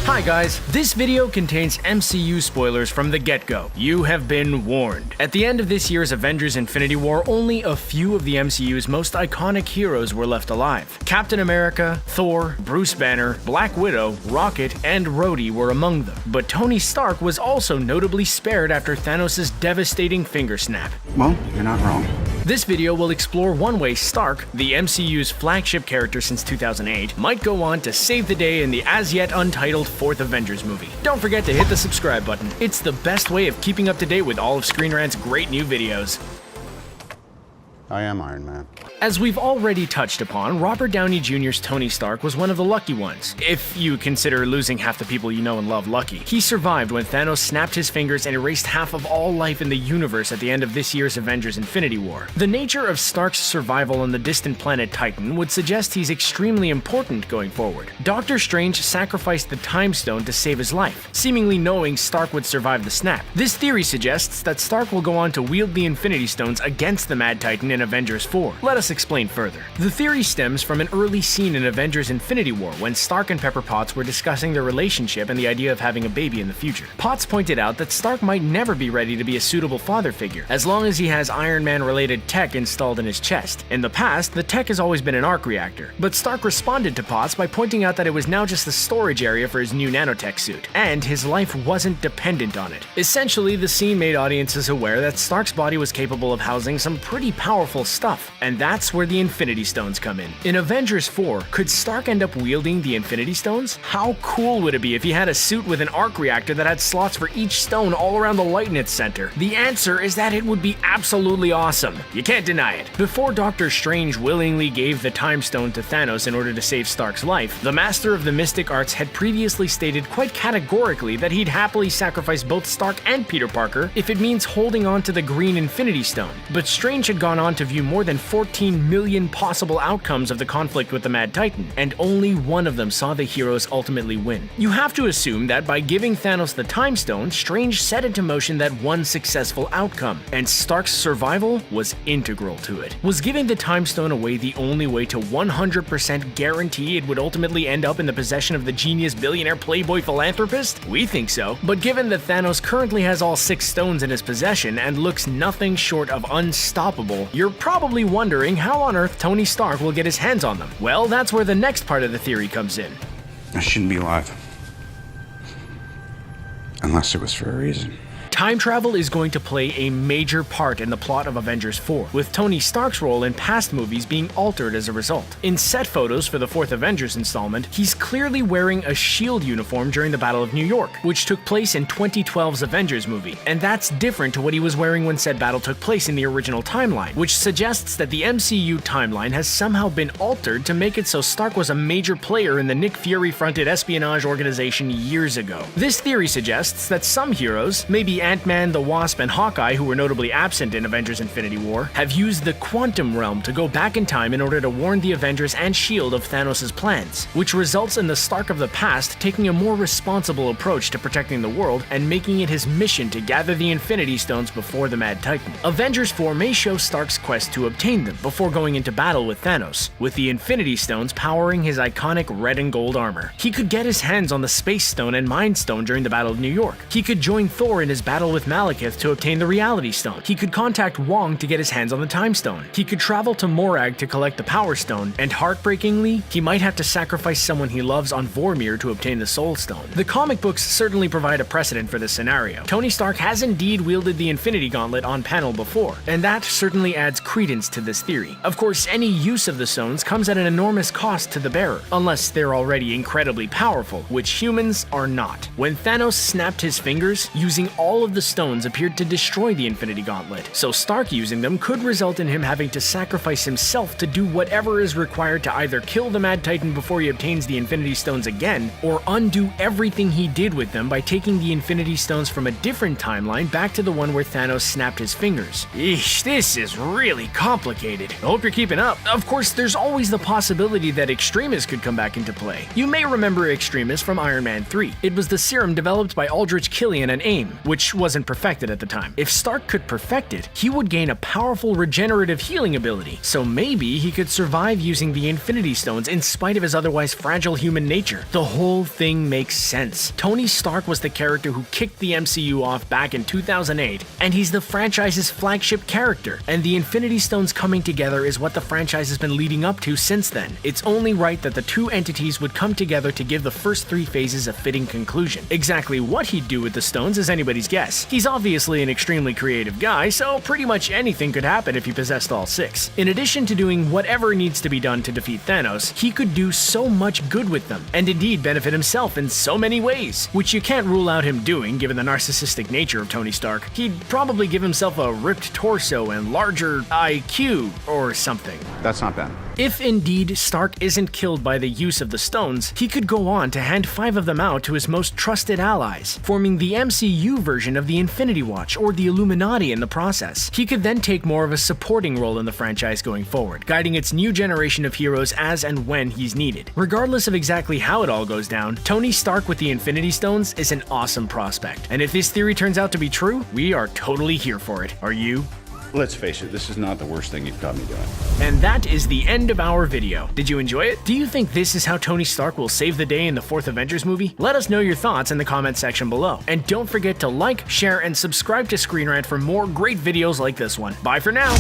Hi guys, this video contains MCU spoilers from the get-go. You have been warned. At the end of this year's Avengers Infinity War, only a few of the MCU's most iconic heroes were left alive. Captain America, Thor, Bruce Banner, Black Widow, Rocket, and Rhodey were among them. But Tony Stark was also notably spared after Thanos' devastating finger snap. Well, you're not wrong. This video will explore one way Stark, the MCU's flagship character since 2008, might go on to save the day in the as-yet untitled 4th Avengers movie. Don't forget to hit the subscribe button. It's the best way of keeping up to date with all of Screen Rant's great new videos. I am Iron Man. As we've already touched upon, Robert Downey Jr.'s Tony Stark was one of the lucky ones, if you consider losing half the people you know and love lucky. He survived when Thanos snapped his fingers and erased half of all life in the universe at the end of this year's Avengers Infinity War. The nature of Stark's survival on the distant planet Titan would suggest he's extremely important going forward. Doctor Strange sacrificed the Time Stone to save his life, seemingly knowing Stark would survive the snap. This theory suggests that Stark will go on to wield the Infinity Stones against the Mad Titan in Avengers 4. Let us explain further. The theory stems from an early scene in Avengers Infinity War when Stark and Pepper Potts were discussing their relationship and the idea of having a baby in the future. Potts pointed out that Stark might never be ready to be a suitable father figure, as long as he has Iron Man-related tech installed in his chest. In the past, the tech has always been an arc reactor, but Stark responded to Potts by pointing out that it was now just the storage area for his new nanotech suit, and his life wasn't dependent on it. Essentially, the scene made audiences aware that Stark's body was capable of housing some pretty powerful stuff, and that's where the Infinity Stones come in. In Avengers 4, could Stark end up wielding the Infinity Stones? How cool would it be if he had a suit with an arc reactor that had slots for each stone all around the light in its center? The answer is that it would be absolutely awesome. You can't deny it. Before Doctor Strange willingly gave the Time Stone to Thanos in order to save Stark's life, the Master of the Mystic Arts had previously stated quite categorically that he'd happily sacrifice both Stark and Peter Parker if it means holding on to the green Infinity Stone. But Strange had gone on to view more than 14 million possible outcomes of the conflict with the Mad Titan, and only one of them saw the heroes ultimately win. You have to assume that by giving Thanos the Time Stone, Strange set into motion that one successful outcome, and Stark's survival was integral to it. Was giving the Time Stone away the only way to 100% guarantee it would ultimately end up in the possession of the genius billionaire playboy philanthropist? We think so, but given that Thanos currently has all 6 stones in his possession and looks nothing short of unstoppable, you're probably wondering how on earth Tony Stark will get his hands on them. Well, that's where the next part of the theory comes in. I shouldn't be alive. Unless it was for a reason. Time travel is going to play a major part in the plot of Avengers 4, with Tony Stark's role in past movies being altered as a result. In set photos for the 4th Avengers installment, he's clearly wearing a SHIELD uniform during the Battle of New York, which took place in 2012's Avengers movie, and that's different to what he was wearing when said battle took place in the original timeline, which suggests that the MCU timeline has somehow been altered to make it so Stark was a major player in the Nick Fury-fronted espionage organization years ago. This theory suggests that some heroes, maybe Ant-Man, the Wasp, and Hawkeye, who were notably absent in Avengers Infinity War, have used the quantum realm to go back in time in order to warn the Avengers and S.H.I.E.L.D. of Thanos' plans, which results in the Stark of the past taking a more responsible approach to protecting the world and making it his mission to gather the Infinity Stones before the Mad Titan. Avengers 4 may show Stark's quest to obtain them before going into battle with Thanos, with the Infinity Stones powering his iconic red and gold armor. He could get his hands on the Space Stone and Mind Stone during the Battle of New York. He could join Thor in his battle with Malekith to obtain the Reality Stone. He could contact Wong to get his hands on the Time Stone. He could travel to Morag to collect the Power Stone, and heartbreakingly, he might have to sacrifice someone he loves on Vormir to obtain the Soul Stone. The comic books certainly provide a precedent for this scenario. Tony Stark has indeed wielded the Infinity Gauntlet on panel before, and that certainly adds credence to this theory. Of course, any use of the stones comes at an enormous cost to the bearer, unless they're already incredibly powerful, which humans are not. When Thanos snapped his fingers, using all of the stones appeared to destroy the Infinity Gauntlet, so Stark using them could result in him having to sacrifice himself to do whatever is required to either kill the Mad Titan before he obtains the Infinity Stones again, or undo everything he did with them by taking the Infinity Stones from a different timeline back to the one where Thanos snapped his fingers. Eesh, this is really complicated. I hope you're keeping up. Of course, there's always the possibility that Extremis could come back into play. You may remember Extremis from Iron Man 3. It was the serum developed by Aldrich Killian and AIM, which wasn't perfected at the time. If Stark could perfect it, he would gain a powerful regenerative healing ability, so maybe he could survive using the Infinity Stones in spite of his otherwise fragile human nature. The whole thing makes sense. Tony Stark was the character who kicked the MCU off back in 2008, and he's the franchise's flagship character, and the Infinity Stones coming together is what the franchise has been leading up to since then. It's only right that the two entities would come together to give the first three phases a fitting conclusion. Exactly what he'd do with the stones is anybody's guess. He's obviously an extremely creative guy, so pretty much anything could happen if he possessed all six. In addition to doing whatever needs to be done to defeat Thanos, he could do so much good with them, and indeed benefit himself in so many ways, which you can't rule out him doing given the narcissistic nature of Tony Stark. He'd probably give himself a ripped torso and larger IQ or something. That's not bad. If indeed Stark isn't killed by the use of the stones, he could go on to hand 5 of them out to his most trusted allies, forming the MCU version of the Infinity Watch or the Illuminati in the process. He could then take more of a supporting role in the franchise going forward, guiding its new generation of heroes as and when he's needed. Regardless of exactly how it all goes down, Tony Stark with the Infinity Stones is an awesome prospect. And if this theory turns out to be true, we are totally here for it. Are you? Let's face it, this is not the worst thing you've got me doing. And that is the end of our video. Did you enjoy it? Do you think this is how Tony Stark will save the day in the 4th Avengers movie? Let us know your thoughts in the comment section below. And don't forget to like, share, and subscribe to Screen Rant for more great videos like this one. Bye for now!